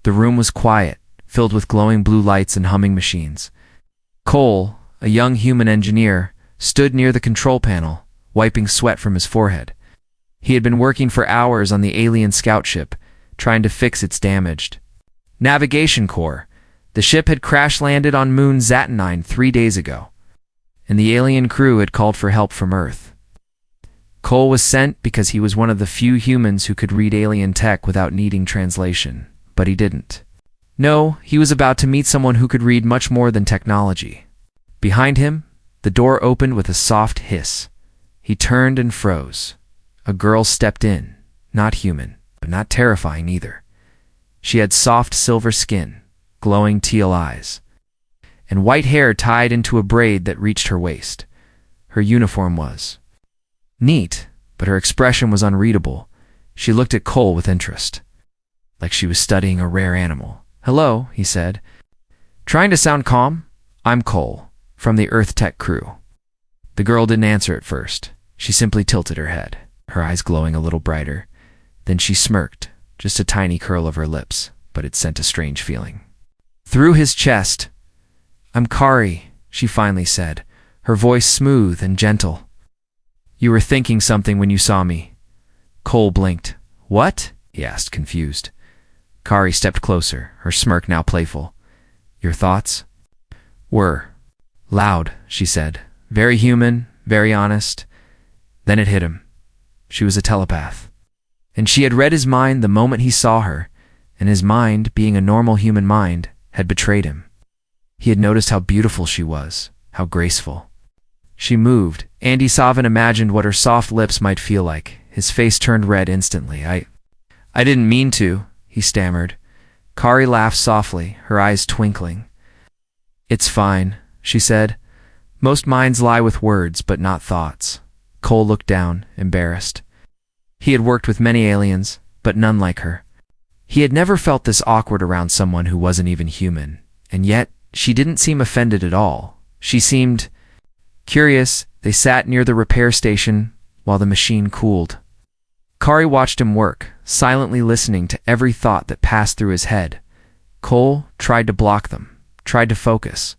The room was quiet, filled with glowing blue lights and humming machines. Cole, a young human engineer, stood near the control panel, wiping sweat from his forehead. He had been working for hours on the alien scout ship, trying to fix its damaged navigation core. The ship had crash-landed on moon Zatanine 3 days ago, and the alien crew had called for help from Earth. Cole was sent because he was one of the few humans who could read alien tech without needing translation, but he didn't. No, he was about to meet someone who could read much more than technology. Behind him, the door opened with a soft hiss. He turned and froze. A girl stepped in, not human, but not terrifying either. She had soft silver skin, glowing teal eyes, and white hair tied into a braid that reached her waist. Her uniform was neat, but her expression was unreadable. She looked at Cole with interest, like she was studying a rare animal. "Hello," he said, trying to sound calm. "I'm Cole, from the Earth Tech crew." The girl didn't answer at first. She simply tilted her head, her eyes glowing a little brighter. Then she smirked, just a tiny curl of her lips, but it sent a strange feeling through his chest. "I'm Kari," she finally said, her voice smooth and gentle. "You were thinking something when you saw me." Cole blinked. "What?" he asked, confused. Kari stepped closer, her smirk now playful. "Your thoughts?" "Were loud," she said. "Very human, very honest." Then it hit him. She was a telepath. And she had read his mind the moment he saw her, and his mind, being a normal human mind, had betrayed him. He had noticed how beautiful she was, how graceful. She moved. Andy Savin imagined what her soft lips might feel like. His face turned red instantly. I didn't mean to," he stammered. Kari laughed softly, her eyes twinkling. "It's fine," she said. "Most minds lie with words, but not thoughts." Cole looked down, embarrassed. He had worked with many aliens, but none like her. He had never felt this awkward around someone who wasn't even human, and yet she didn't seem offended at all. She seemed curious. They sat near the repair station while the machine cooled. Kari watched him work, silently listening to every thought that passed through his head. Cole tried to block them, tried to focus.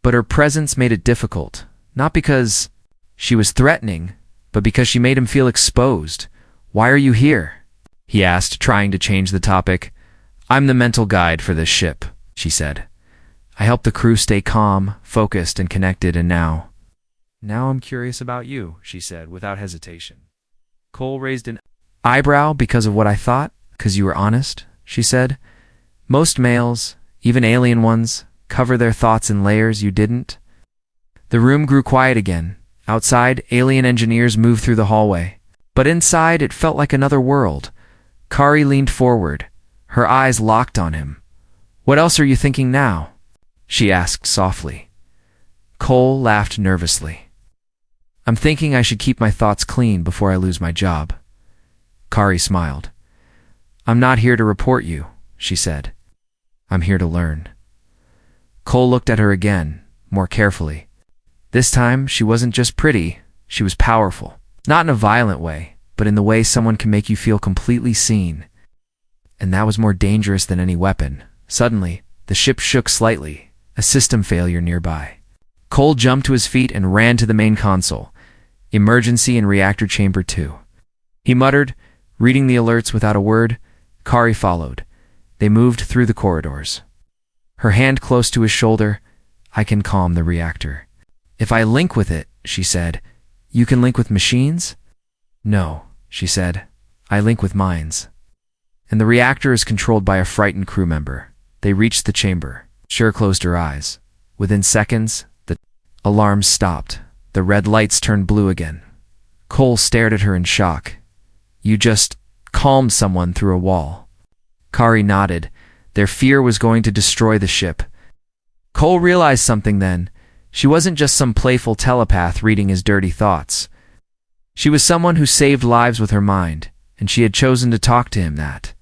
But her presence made it difficult, not because she was threatening, but because she made him feel exposed. "Why are you here?" he asked, trying to change the topic. "I'm the mental guide for this ship," she said. "I help the crew stay calm, focused, and connected, and now I'm curious about you," she said, without hesitation. Cole raised an eyebrow. "Because of what I thought? Because you were honest?" she said. "Most males, even alien ones, cover their thoughts in layers. You didn't." The room grew quiet again. Outside, alien engineers moved through the hallway. But inside, it felt like another world. Kari leaned forward, her eyes locked on him. "What else are you thinking now?" she asked softly. Cole laughed nervously. "I'm thinking I should keep my thoughts clean before I lose my job." Kari smiled. "I'm not here to report you," she said. "I'm here to learn." Cole looked at her again, more carefully. This time, she wasn't just pretty, she was powerful. Not in a violent way, but in the way someone can make you feel completely seen. And that was more dangerous than any weapon. Suddenly, the ship shook slightly, a system failure nearby. Cole jumped to his feet and ran to the main console. "Emergency in reactor chamber 2. He muttered, reading the alerts without a word. Kari followed. They moved through the corridors. Her hand close to his shoulder. "I can calm the reactor." "If I link with it," she said. "You can link with machines?" "No," she said. "I link with minds." "And the reactor is controlled by a frightened crew member." They reached the chamber. Cher closed her eyes. Within seconds, the alarms stopped. The red lights turned blue again. Cole stared at her in shock. "You just calmed someone through a wall." Kari nodded. Their fear was going to destroy the ship. Cole realized something then. She wasn't just some playful telepath reading his dirty thoughts. She was someone who saved lives with her mind, and she had chosen to talk to him that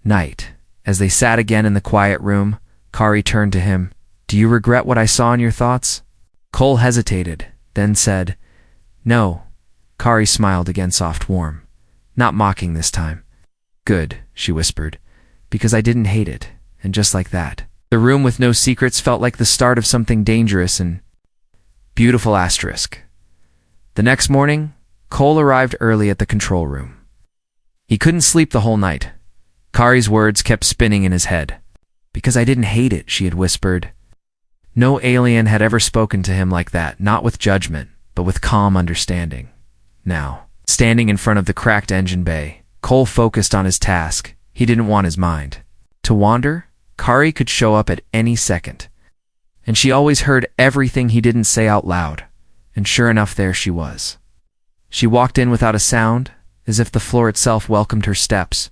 night. As they sat again in the quiet room, Kari turned to him. "Do you regret what I saw in your thoughts?" Cole hesitated, then said, "No." Kari smiled again, soft, warm. Not mocking this time. "Good," she whispered. because I didn't hate it, and just like that, the room with no secrets felt like the start of something dangerous and beautiful. Asterisk. The next morning, Cole arrived early at the control room. He couldn't sleep the whole night. Kari's words kept spinning in his head. Because I didn't hate it, she had whispered. No alien had ever spoken to him like that, not with judgment, but with calm understanding. Now, standing in front of the cracked engine bay, Cole focused on his task. He didn't want his mind to wander. Kari could show up at any second, and she always heard everything he didn't say out loud. And sure enough, there she was. She walked in without a sound, as if the floor itself welcomed her steps.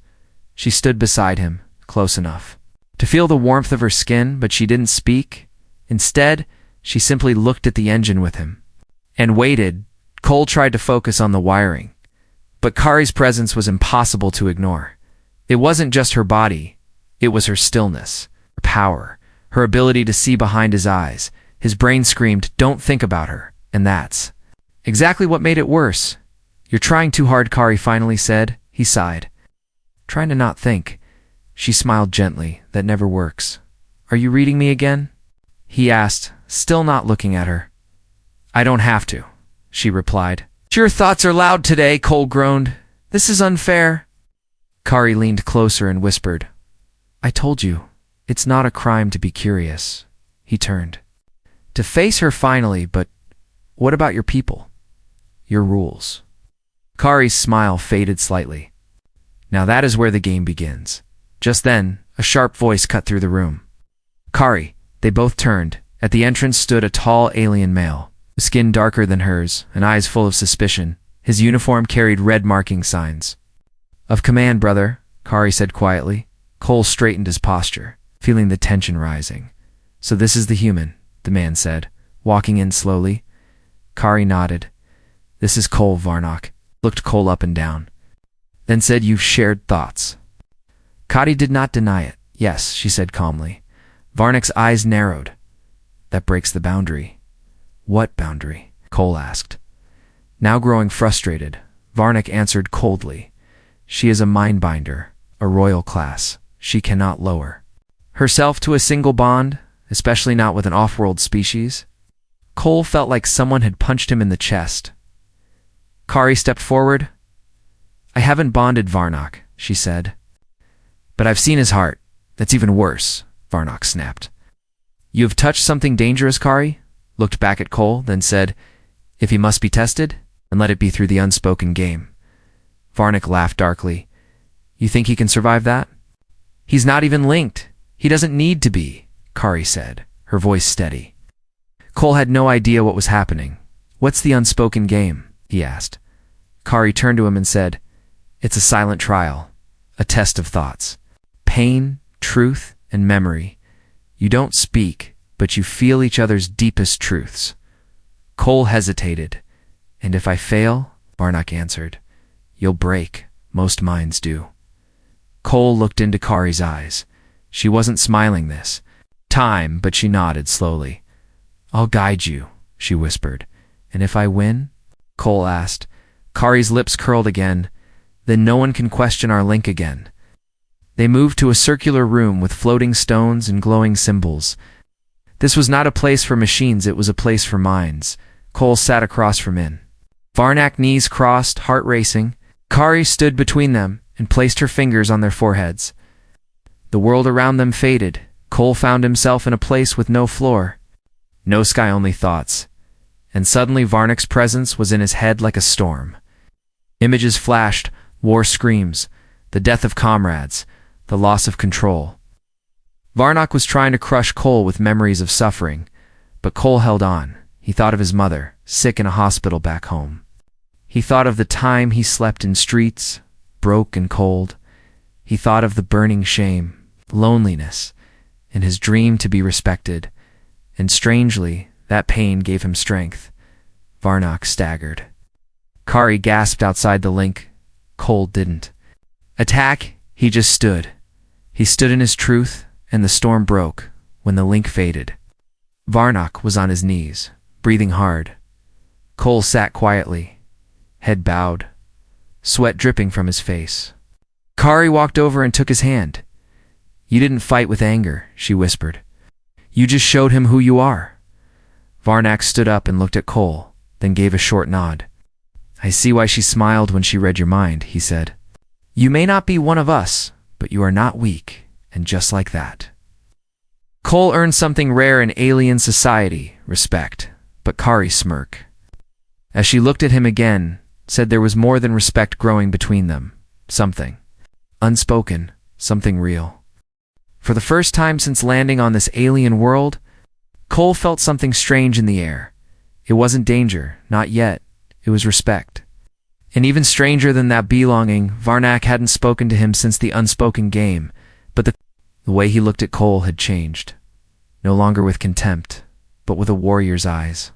She stood beside him, close enough to feel the warmth of her skin, but she didn't speak. Instead, she simply looked at the engine with him and waited. Cole tried to focus on the wiring, but Kari's presence was impossible to ignore. It wasn't just her body. It was her stillness, her power, her ability to see behind his eyes. His brain screamed, "Don't think about her." And that's exactly what made it worse. "You're trying too hard," Kari finally said. He sighed. "Trying to not think." She smiled gently. "That never works." "Are you reading me again?" he asked, still not looking at her. "I don't have to," she replied. "Your thoughts are loud today," Cole groaned. "This is unfair." Kari leaned closer and whispered, "I told you, it's not a crime to be curious." He turned to face her finally. "But what about your people? Your rules?" Kari's smile faded slightly. "Now that is where the game begins." Just then, a sharp voice cut through the room. "Kari." They both turned. At the entrance stood a tall alien male, skin darker than hers, and eyes full of suspicion. His uniform carried red marking signs. "Of command, brother," Kari said quietly. Cole straightened his posture, feeling the tension rising. "So this is the human," the man said, walking in slowly. Kari nodded. "This is Cole." Varnock looked Cole up and down, then said, "You've shared thoughts." Kari did not deny it. "Yes," she said calmly. Varnock's eyes narrowed. "That breaks the boundary." "What boundary?" Cole asked. Now growing frustrated, Varnock answered coldly. "She is a mindbinder, a royal class. She cannot lower herself to a single bond, especially not with an off-world species." Cole felt like someone had punched him in the chest. Kari stepped forward. "I haven't bonded Varnock," she said. "But I've seen his heart. That's even worse," Varnock snapped. "You have touched something dangerous." Kari looked back at Cole, then said, "If he must be tested, then let it be through the unspoken game." Varnock laughed darkly. "You think he can survive that?" "He's not even linked. He doesn't need to be," Kari said, her voice steady. Cole had no idea what was happening. "What's the unspoken game?" he asked. Kari turned to him and said, "It's a silent trial, a test of thoughts. Pain, truth, and memory. You don't speak, but you feel each other's deepest truths." Cole hesitated. "And if I fail," Varnock answered, "you'll break. Most minds do." Cole looked into Kari's eyes. She wasn't smiling this time, but she nodded slowly. "I'll guide you," she whispered. "And if I win?" Cole asked. Kari's lips curled again. "Then no one can question our link again." They moved to a circular room with floating stones and glowing symbols. This was not a place for machines, it was a place for minds. Cole sat across from in. Varnock, knees crossed, heart racing. Kari stood between them and placed her fingers on their foreheads. The world around them faded. Cole found himself in a place with no floor, no sky, only thoughts. And suddenly Varnock's presence was in his head like a storm. Images flashed, war screams, the death of comrades, the loss of control. Varnock was trying to crush Cole with memories of suffering, but Cole held on. He thought of his mother, sick in a hospital back home. He thought of the time he slept in streets, broke and cold. He thought of the burning shame, loneliness, and his dream to be respected. And strangely, that pain gave him strength. Varnock staggered. Kari gasped outside the link. Cole didn't attack, he just stood. He stood in his truth, and the storm broke when the link faded. Varnock was on his knees, breathing hard. Cole sat quietly, head bowed, sweat dripping from his face. Kari walked over and took his hand. You didn't fight with anger, she whispered. You just showed him who you are. Varnak stood up and looked at Cole, then gave a short nod. I see why she smiled when she read your mind, he said. You may not be one of us, but you are not weak, and just like that. Cole earned something rare in alien society, respect, but Kari smirked. As she looked at him again, said there was more than respect growing between them. Something. Unspoken, something real. For the first time since landing on this alien world, Cole felt something strange in the air. It wasn't danger, not yet. It was respect. And even stranger than that belonging, Varnak hadn't spoken to him since the unspoken game, but the way he looked at Cole had changed. No longer with contempt, but with a warrior's eyes.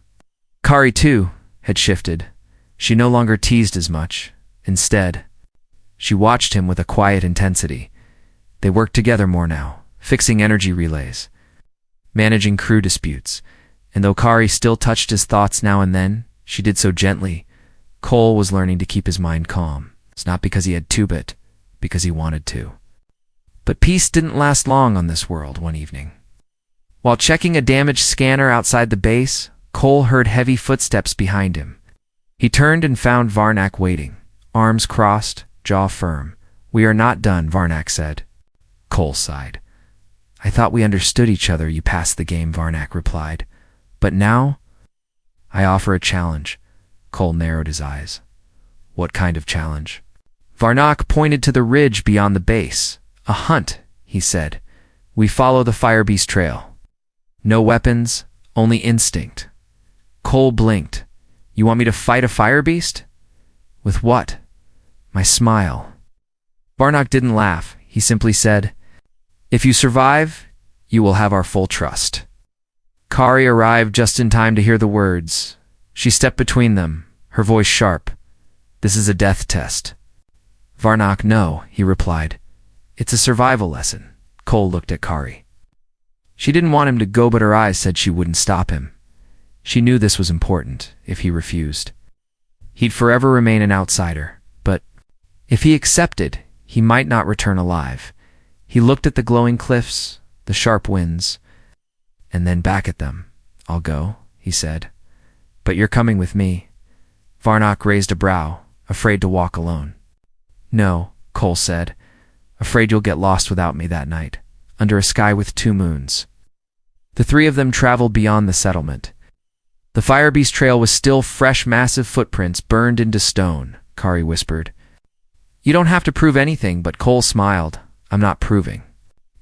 Kari, too, had shifted. She no longer teased as much. Instead, she watched him with a quiet intensity. They worked together more now, fixing energy relays, managing crew disputes, and though Kari still touched his thoughts now and then, she did so gently. Cole was learning to keep his mind calm. It's not because he had to, but because he wanted to. But peace didn't last long on this world one evening. While checking a damaged scanner outside the base, Cole heard heavy footsteps behind him. He turned and found Varnak waiting, arms crossed, jaw firm. We are not done, Varnak said. Cole sighed. I thought we understood each other. You passed the game, Varnak replied. But now, I offer a challenge. Cole narrowed his eyes. What kind of challenge? Varnak pointed to the ridge beyond the base. A hunt, he said. We follow the firebeast trail. No weapons, only instinct. Cole blinked. You want me to fight a firebeast? With what? My smile. Varnak didn't laugh. He simply said, if you survive, you will have our full trust. Kari arrived just in time to hear the words. She stepped between them, her voice sharp. This is a death test. Varnak, no, he replied. It's a survival lesson. Cole looked at Kari. She didn't want him to go, but her eyes said she wouldn't stop him. She knew this was important if he refused. He'd forever remain an outsider, but if he accepted, he might not return alive. He looked at the glowing cliffs, the sharp winds, and then back at them. I'll go, he said. But you're coming with me. Varnak raised a brow, afraid to walk alone. No, Cole said. Afraid you'll get lost without me that night, under a sky with 2 moons. The 3 of them traveled beyond the settlement. The firebeast trail was still fresh, massive footprints burned into stone, Kari whispered. You don't have to prove anything, but Cole smiled. I'm not proving.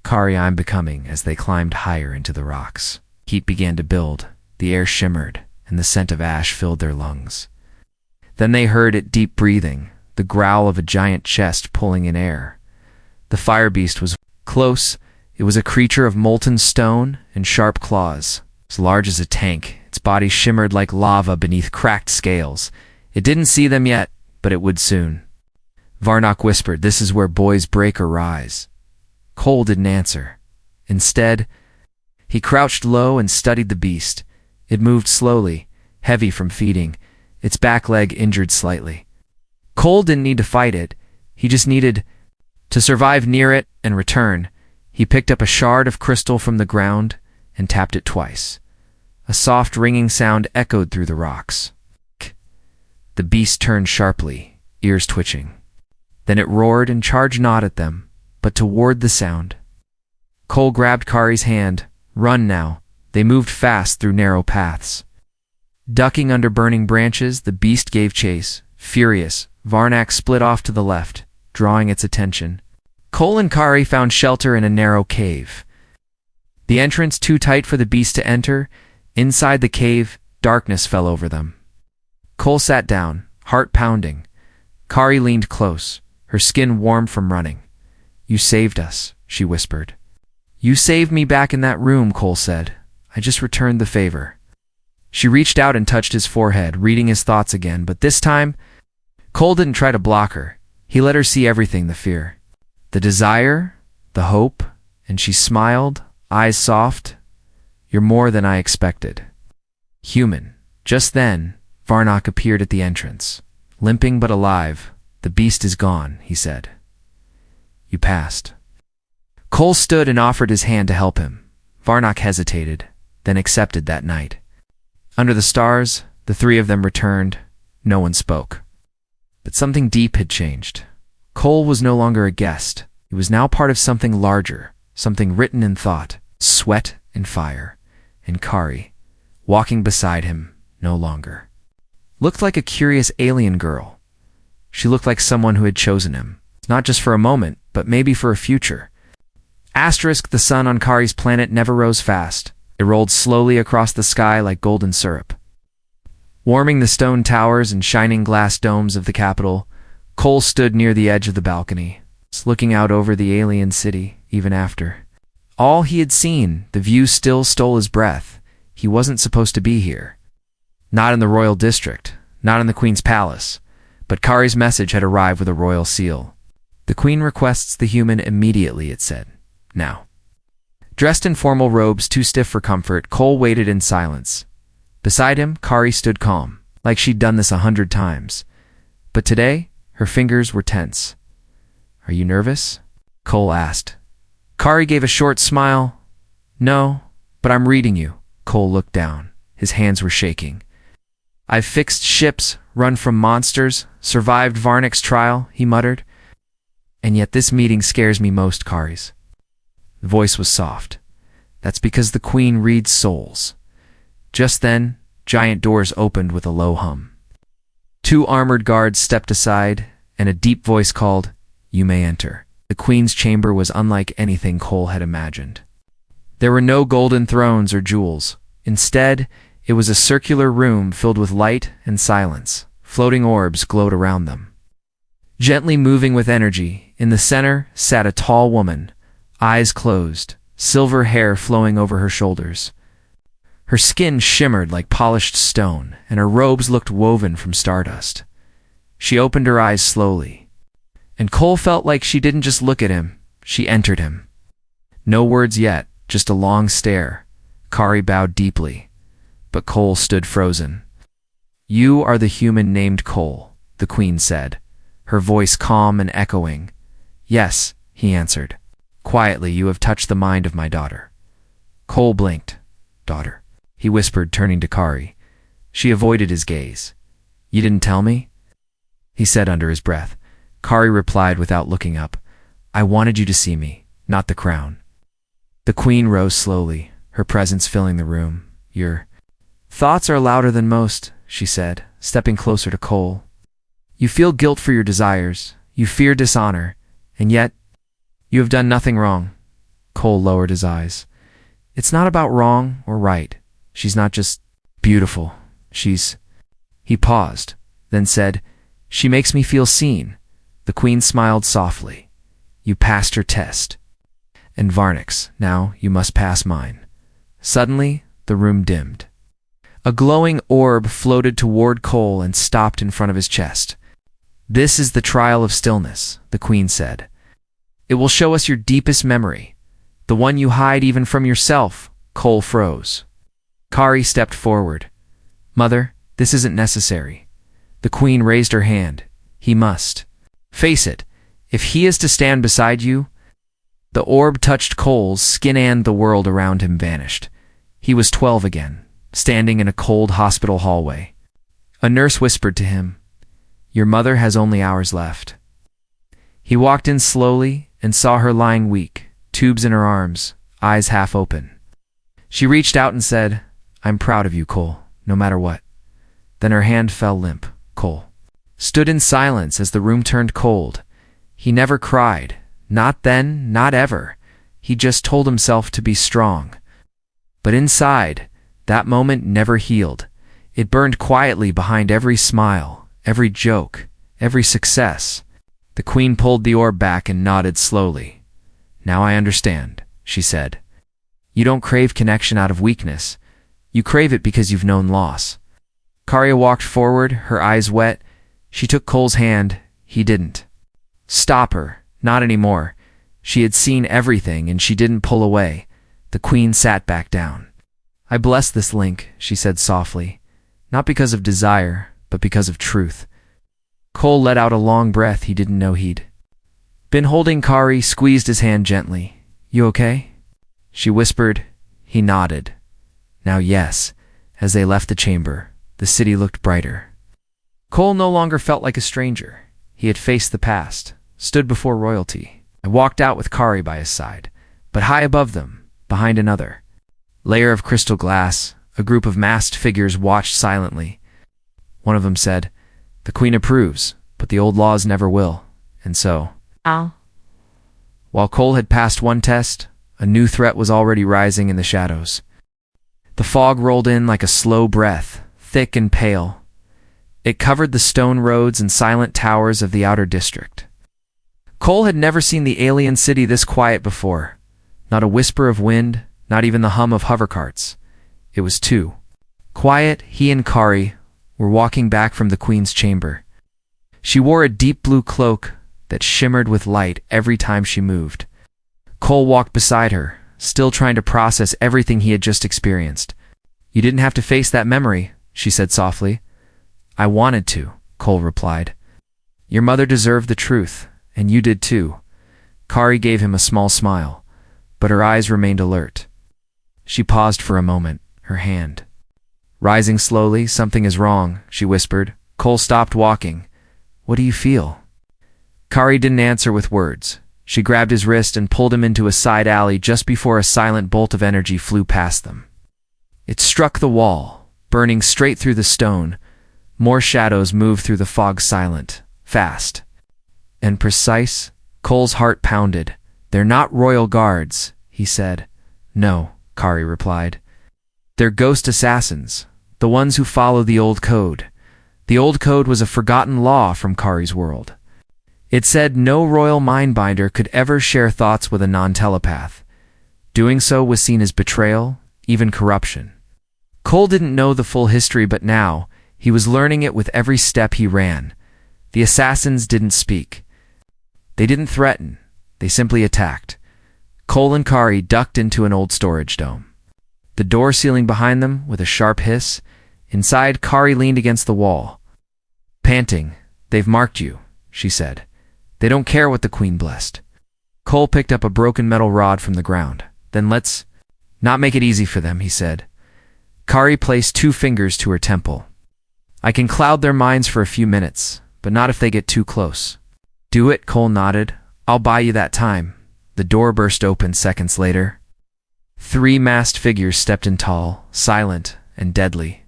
Kari, I'm becoming, as they climbed higher into the rocks. Heat began to build, the air shimmered, and the scent of ash filled their lungs. Then they heard it, deep breathing, the growl of a giant chest pulling in air. The firebeast was close. It was a creature of molten stone and sharp claws, as large as a tank. Its body shimmered like lava beneath cracked scales. It didn't see them yet, but it would soon. Varnak whispered, this is where boys break or rise. Cole didn't answer. Instead, he crouched low and studied the beast. It moved slowly, heavy from feeding, its back leg injured slightly. Cole didn't need to fight it. He just needed to survive near it and return. He picked up a shard of crystal from the ground and tapped it twice. A soft ringing sound echoed through the rocks. The beast turned sharply, ears twitching. Then it roared and charged not at them, but toward the sound. Cole grabbed Kari's hand. Run now. They moved fast through narrow paths. Ducking under burning branches, the beast gave chase. Furious, Varnak split off to the left, drawing its attention. Cole and Kari found shelter in a narrow cave. The entrance too tight for the beast to enter. Inside the cave, darkness fell over them. Cole sat down, heart pounding. Kari leaned close, her skin warm from running. You saved us, she whispered. You saved me back in that room, Cole said. I just returned the favor. She reached out and touched his forehead, reading his thoughts again, but this time, Cole didn't try to block her. He let her see everything, the fear, the desire, the hope, and she smiled, eyes soft. You're more than I expected. Human. Just then, Varnak appeared at the entrance. Limping but alive. The beast is gone, he said. You passed. Cole stood and offered his hand to help him. Varnock hesitated, then accepted that night. Under the stars, the three of them returned. No one spoke. But something deep had changed. Cole was no longer a guest. He was now part of something larger, something written in thought, sweat and fire. And Kari, walking beside him, no longer, looked like a curious alien girl. She looked like someone who had chosen him, not just for a moment, but maybe for a future. Asterisk, the sun on Kari's planet never rose fast. It rolled slowly across the sky like golden syrup. Warming the stone towers and shining glass domes of the capital, Cole stood near the edge of the balcony, looking out over the alien city, even after. All he had seen, the view still stole his breath. He wasn't supposed to be here. Not in the royal district, not in the Queen's palace, but Kari's message had arrived with a royal seal. The Queen requests the human immediately, it said. Now. Dressed in formal robes too stiff for comfort, Cole waited in silence. Beside him, Kari stood calm, like she'd done this 100 times. But today, her fingers were tense. "Are you nervous?" Cole asked. Kari gave a short smile. "No, but I'm reading you." Cole looked down. His hands were shaking. "I've fixed ships, run from monsters, survived Varnock's trial," he muttered. "And yet this meeting scares me most, Kari's." The voice was soft. "That's because the Queen reads souls." Just then, giant doors opened with a low hum. 2 armored guards stepped aside, and a deep voice called, "You may enter." The Queen's chamber was unlike anything Cole had imagined. There were no golden thrones or jewels. Instead, it was a circular room filled with light and silence. Floating orbs glowed around them. Gently moving with energy, in the center sat a tall woman, eyes closed, silver hair flowing over her shoulders. Her skin shimmered like polished stone, and her robes looked woven from stardust. She opened her eyes slowly, and Cole felt like she didn't just look at him, she entered him. No words yet, just a long stare. Kari bowed deeply, but Cole stood frozen. "You are the human named Cole," the Queen said, her voice calm and echoing. "Yes," he answered. "Quietly, you have touched the mind of my daughter." Cole blinked. "Daughter," he whispered, turning to Kari. She avoided his gaze. "You didn't tell me?" he said under his breath. Kari replied without looking up. "I wanted you to see me, not the crown." The Queen rose slowly, her presence filling the room. "Your thoughts are louder than most," she said, stepping closer to Cole. "You feel guilt for your desires, you fear dishonor, and yet you have done nothing wrong." Cole lowered his eyes. "It's not about wrong or right. She's not just beautiful. She's—" He paused, then said, "She makes me feel seen." The Queen smiled softly. "You passed her test. And Varnock's, now you must pass mine." Suddenly, the room dimmed. A glowing orb floated toward Cole and stopped in front of his chest. "This is the trial of stillness," the Queen said. "It will show us your deepest memory, the one you hide even from yourself." Cole froze. Kari stepped forward. "Mother, this isn't necessary." The Queen raised her hand. "He must. Face it, if he is to stand beside you—" The orb touched Cole's skin and the world around him vanished. He was 12 again, standing in a cold hospital hallway. A nurse whispered to him, "Your mother has only hours left." He walked in slowly and saw her lying weak, tubes in her arms, eyes half open. She reached out and said, "I'm proud of you, Cole, no matter what." Then her hand fell limp. Cole stood in silence as the room turned cold. He never cried. Not then, not ever. He just told himself to be strong. But inside, that moment never healed. It burned quietly behind every smile, every joke, every success. The Queen pulled the orb back and nodded slowly. "Now I understand," she said. "You don't crave connection out of weakness. You crave it because you've known loss." Kari walked forward, her eyes wet. She took Cole's hand. He didn't. Stop her. Not anymore. She had seen everything, and she didn't pull away. The Queen sat back down. "I bless this link," she said softly. "Not because of desire, but because of truth." Cole let out a long breath he didn't know he'd been holding. Kari squeezed his hand gently. You okay?" She whispered. He nodded. Now yes. As they left the chamber, the city looked brighter. Cole no longer felt like a stranger. He had faced the past, stood before royalty. I walked out with Kari by his side, but high above them, behind another layer of crystal glass, a group of masked figures watched silently. One of them said, "The Queen approves, but the old laws never will." And so, while Cole had passed one test, a new threat was already rising in the shadows. The fog rolled in like a slow breath, thick and pale. It covered the stone roads and silent towers of the outer district. Cole had never seen the alien city this quiet before. Not a whisper of wind, not even the hum of hovercarts. It was too quiet. He and Kari were walking back from the Queen's chamber. She wore a deep blue cloak that shimmered with light every time she moved. Cole walked beside her, still trying to process everything he had just experienced. "You didn't have to face that memory," she said softly. "I wanted to," Cole replied. "Your mother deserved the truth, and you did too." Kari gave him a small smile, but her eyes remained alert. She paused for a moment, her hand rising slowly. "Something is wrong," she whispered. Cole stopped walking. "What do you feel?" Kari didn't answer with words. She grabbed his wrist and pulled him into a side alley just before a silent bolt of energy flew past them. It struck the wall, burning straight through the stone. More shadows moved through the fog, silent, fast, and precise. Cole's heart pounded. "They're not royal guards," he said. "No," Kari replied. "They're ghost assassins, the ones who follow the old code." The old code was a forgotten law from Kari's world. It said no royal mindbinder could ever share thoughts with a non-telepath. Doing so was seen as betrayal, even corruption. Cole didn't know the full history, but now he was learning it with every step he ran. The assassins didn't speak. They didn't threaten. They simply attacked. Cole and Kari ducked into an old storage dome. The door sealing behind them with a sharp hiss. Inside, Kari leaned against the wall. Panting, "They've marked you," she said. "They don't care what the Queen blessed." Cole picked up a broken metal rod from the ground. "Then let's not make it easy for them," he said. Kari placed 2 fingers to her temple. "I can cloud their minds for a few minutes, but not if they get too close." "Do it," Cole nodded. "I'll buy you that time." The door burst open seconds later. 3 masked figures stepped in, tall, silent, and deadly.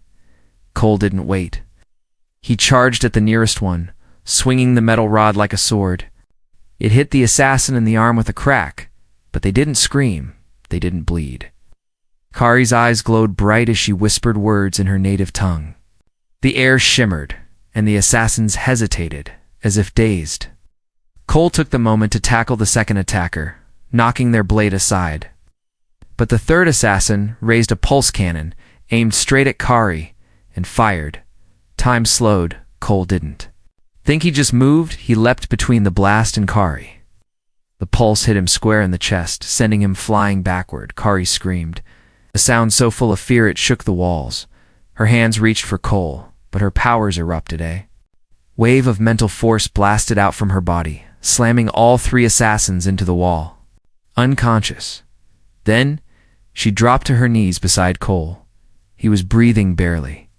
Cole didn't wait. He charged at the nearest one, swinging the metal rod like a sword. It hit the assassin in the arm with a crack, but they didn't scream, they didn't bleed. Kari's eyes glowed bright as she whispered words in her native tongue. The air shimmered, and the assassins hesitated, as if dazed. Cole took the moment to tackle the second attacker, knocking their blade aside. But the third assassin raised a pulse cannon, aimed straight at Kari, and fired. Time slowed. Cole didn't. Think he just moved? He leapt between the blast and Kari. The pulse hit him square in the chest, sending him flying backward. Kari screamed, a sound so full of fear it shook the walls. Her hands reached for Cole, but her powers erupted, Wave of mental force blasted out from her body, slamming all 3 assassins into the wall. Unconscious. Then, she dropped to her knees beside Cole. He was breathing barely.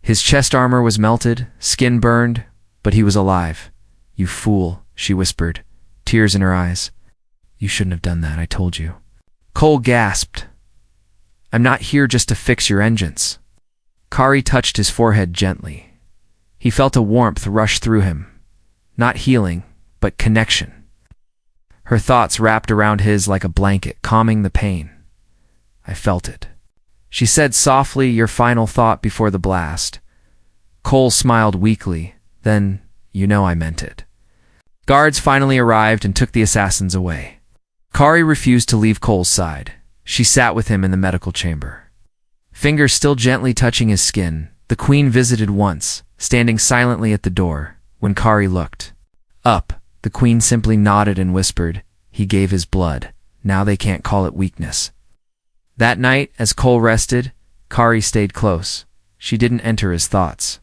His chest armor was melted, skin burned, but he was alive. "You fool," she whispered, tears in her eyes. "You shouldn't have done that, I told you." Cole gasped. "I'm not here just to fix your engines." Kari touched his forehead gently. He felt a warmth rush through him. Not healing, but connection. Her thoughts wrapped around his like a blanket, calming the pain. "I felt it." She said softly, "Your final thought before the blast." Cole smiled weakly. "Then, you know I meant it." Guards finally arrived and took the assassins away. Kari refused to leave Cole's side. She sat with him in the medical chamber. Fingers still gently touching his skin, the Queen visited once, standing silently at the door. When Kari looked up, the Queen simply nodded and whispered, "He gave his blood. Now they can't call it weakness." That night, as Cole rested, Kari stayed close. She didn't enter his thoughts.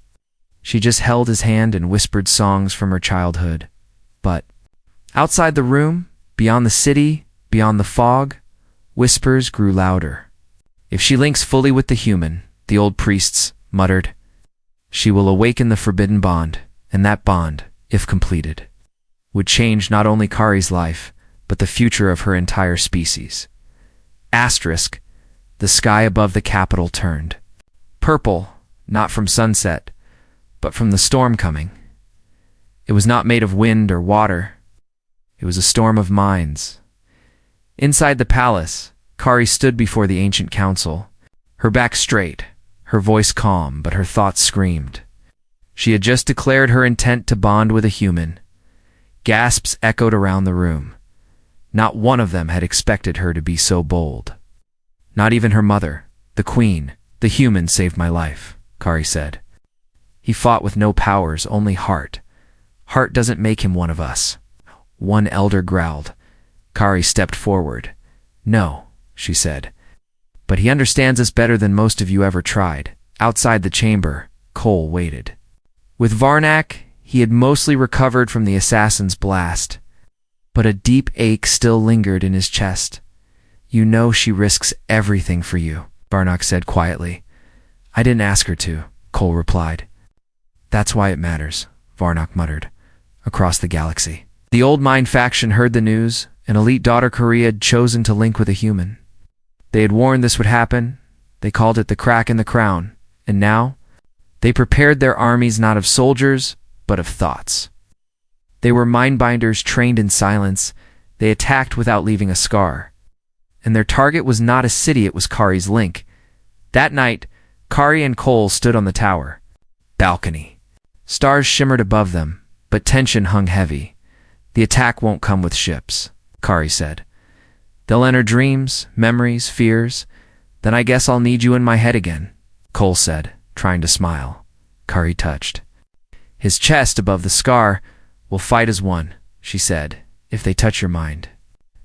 She just held his hand and whispered songs from her childhood. But outside the room, beyond the city, Beyond the fog, whispers grew louder. If she links fully with the human, the old priests muttered, she will awaken the forbidden bond, and that bond, if completed, would change not only Kari's life, but the future of her entire species. Asterisk, the sky above the capital turned purple, not from sunset, but from the storm coming. It was not made of wind or water. It was a storm of minds. Inside the palace, Kari stood before the ancient council, her back straight, her voice calm, but her thoughts screamed. She had just declared her intent to bond with a human. Gasps echoed around the room. Not one of them had expected her to be so bold. Not even her mother, the queen, the human saved my life, Kari said. He fought with no powers, only heart. Heart doesn't make him one of us. One elder growled. Kari stepped forward. No, she said. But he understands us better than most of you ever tried. Outside the chamber, Cole waited. With Varnak, he had mostly recovered from the assassin's blast, but a deep ache still lingered in his chest. You know she risks everything for you, Varnak said quietly. I didn't ask her to, Cole replied. That's why it matters, Varnak muttered. Across the galaxy, the old Mind faction heard the news. An elite daughter Korea had chosen to link with a human. They had warned this would happen. They called it the crack in the crown. And now, they prepared their armies not of soldiers, but of thoughts. They were mindbinders trained in silence. They attacked without leaving a scar. And their target was not a city, it was Kari's link. That night, Kari and Cole stood on the tower balcony. Stars shimmered above them, but tension hung heavy. The attack won't come with ships, Kari said. They'll enter dreams, memories, fears. Then I guess I'll need you in my head again, Cole said, trying to smile. Kari touched his chest above the scar. We'll fight as one, she said. If they touch your mind,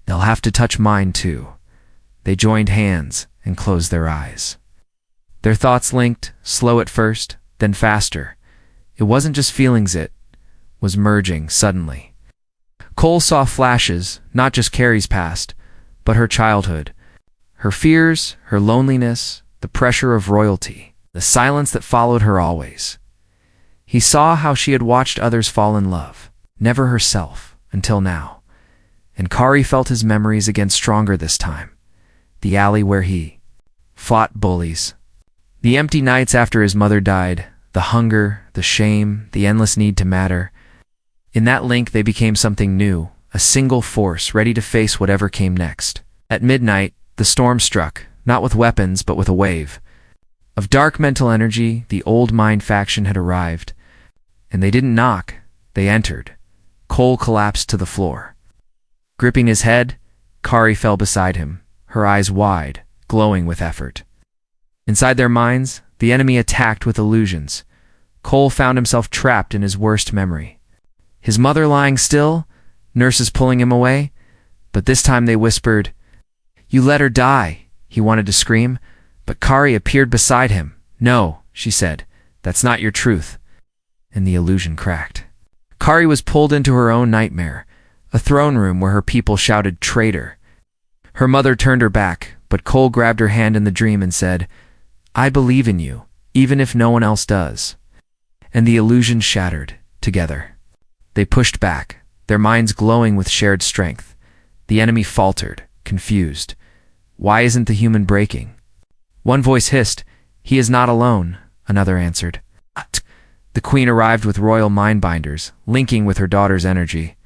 they'll have to touch mine too. They joined hands and closed their eyes. Their thoughts linked, slow at first, then faster. It wasn't just feelings, it was merging suddenly. Cole saw flashes, not just Kari's past, but her childhood, her fears, her loneliness, the pressure of royalty, the silence that followed her always. He saw how she had watched others fall in love, never herself, until now. And Kari felt his memories again stronger this time. The alley where he fought bullies. The empty nights after his mother died, the hunger, the shame, the endless need to matter. In that link they became something new, a single force ready to face whatever came next. At midnight, the storm struck, not with weapons but with a wave. Of dark mental energy, the old Mind faction had arrived. And they didn't knock, they entered. Cole collapsed to the floor. Gripping his head, Kari fell beside him, her eyes wide, glowing with effort. Inside their minds, the enemy attacked with illusions. Cole found himself trapped in his worst memory. His mother lying still, nurses pulling him away, but this time they whispered, "You let her die," he wanted to scream, but Kari appeared beside him. "No," she said, "that's not your truth." And the illusion cracked. Kari was pulled into her own nightmare, a throne room where her people shouted, "Traitor." Her mother turned her back, but Cole grabbed her hand in the dream and said, "I believe in you, even if no one else does." And the illusion shattered, together. They pushed back, their minds glowing with shared strength. The enemy faltered, confused. Why isn't the human breaking? One voice hissed, "He is not alone," another answered. The queen arrived with royal mindbinders, linking with her daughter's energy.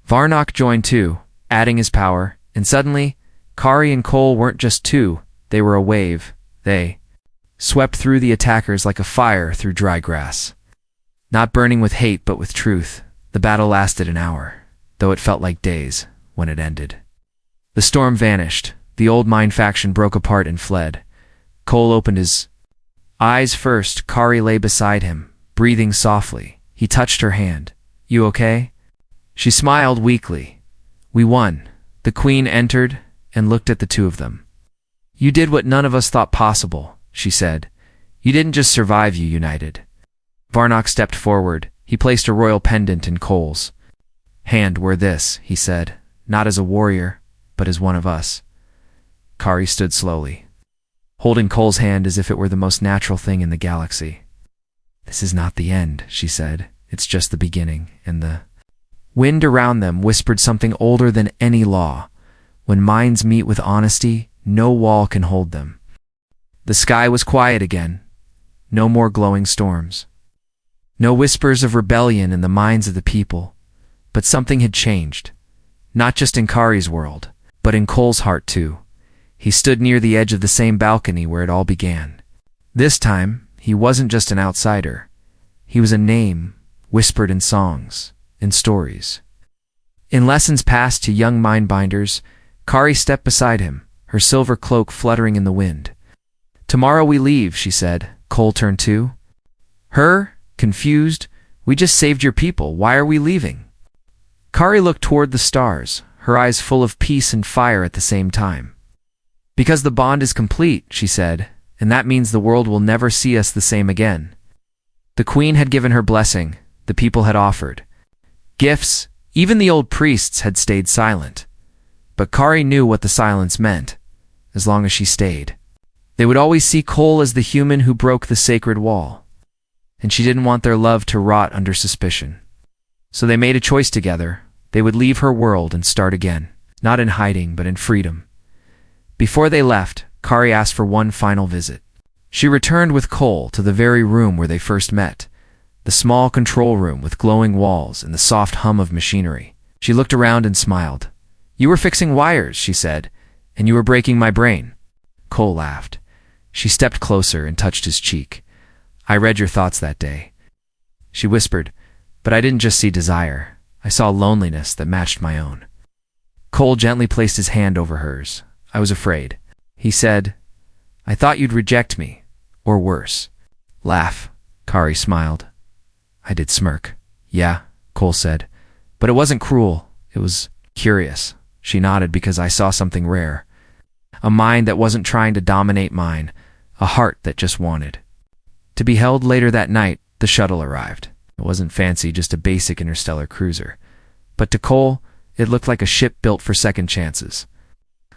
Varnak joined too, adding his power, and suddenly, Kari and Cole weren't just two, they were a wave. They swept through the attackers like a fire through dry grass. Not burning with hate but with truth, the battle lasted an hour, though it felt like days when it ended. The storm vanished, the old Mind faction broke apart and fled. Cole opened his eyes first. Kari lay beside him, breathing softly. He touched her hand. "You okay?" She smiled weakly. "We won." The queen entered and looked at the two of them. "You did what none of us thought possible," she said. "You didn't just survive, you united." Varnak stepped forward. He placed a royal pendant in Cole's hand. "Wear this," he said, "not as a warrior, but as one of us. Kari stood slowly, holding Cole's hand as if it were the most natural thing in the galaxy. "This is not the end," she said. "It's just the beginning." And the wind around them whispered something older than any law. When minds meet with honesty, no wall can hold them. The sky was quiet again. No more glowing storms. No whispers of rebellion in the minds of the people. But something had changed. Not just in Kari's world, but in Cole's heart too. He stood near the edge of the same balcony where it all began. This time, he wasn't just an outsider. He was a name, whispered in songs, in stories. In lessons passed to young mindbinders, Kari stepped beside him, her silver cloak fluttering in the wind. "Tomorrow we leave," she said. Cole turned to her, confused. "We just saved your people. Why are we leaving?" Kari looked toward the stars, her eyes full of peace and fire at the same time. "Because the bond is complete," she said, "and that means the world will never see us the same again." The queen had given her blessing, the people had offered gifts, even the old priests had stayed silent. But Kari knew what the silence meant, as long as she stayed. They would always see Cole as the human who broke the sacred wall, and she didn't want their love to rot under suspicion. So they made a choice together. They would leave her world and start again, not in hiding, but in freedom. Before they left, Kari asked for one final visit. She returned with Cole to the very room where they first met, the small control room with glowing walls and the soft hum of machinery. She looked around and smiled. "You were fixing wires," she said, "and you were breaking my brain." Cole laughed. She stepped closer and touched his cheek. "I read your thoughts that day," she whispered, "but I didn't just see desire. I saw loneliness that matched my own." Cole gently placed his hand over hers. "I was afraid," he said. "I thought you'd reject me, or worse." "Laugh," Kari smiled. "I did smirk." "Yeah," Cole said, "but it wasn't cruel. It was curious." She nodded. "Because I saw something rare. A mind that wasn't trying to dominate mine, a heart that just wanted to be held." Later that night, the shuttle arrived. It wasn't fancy, just a basic interstellar cruiser. But to Cole, it looked like a ship built for second chances.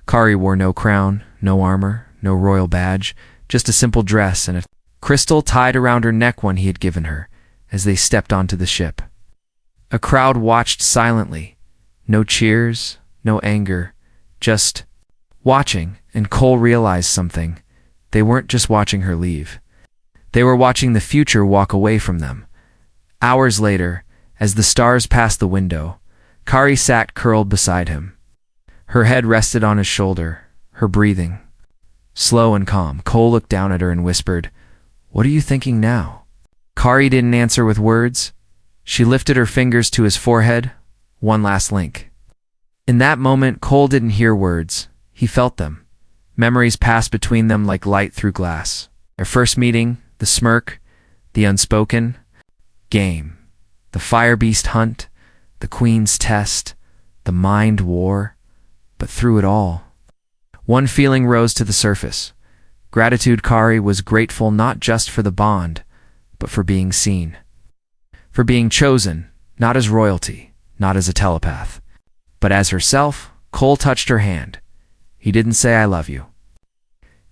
Kari wore no crown, no armor, no royal badge, just a simple dress and a crystal tied around her neck one he had given her as they stepped onto the ship. A crowd watched silently. No cheers, no anger, just watching, and Cole realized something. They weren't just watching her leave. They were watching the future walk away from them. Hours later, as the stars passed the window, Kari sat curled beside him. Her head rested on his shoulder, her breathing slow and calm. Cole looked down at her and whispered, "What are you thinking now?" Kari didn't answer with words. She lifted her fingers to his forehead, one last link. In that moment, Cole didn't hear words. He felt them. Memories passed between them like light through glass. Their first meeting, the smirk, the unspoken game, the fire beast hunt, the queen's test, the mind war. But through it all, one feeling rose to the surface. Gratitude. Kari was grateful not just for the bond, but for being seen. For being chosen, not as royalty, not as a telepath, but as herself. Cole touched her hand. He didn't say "I love you."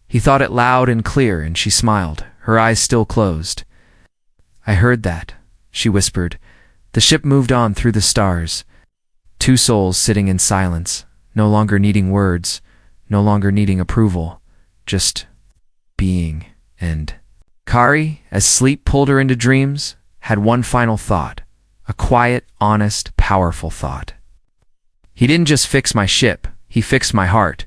He thought it loud and clear, and she smiled, her eyes still closed. "I heard that," she whispered. The ship moved on through the stars. Two souls sitting in silence, no longer needing words, no longer needing approval, just being. And Kari, as sleep pulled her into dreams, had one final thought, a quiet, honest, powerful thought. "He didn't just fix my ship, he fixed my heart."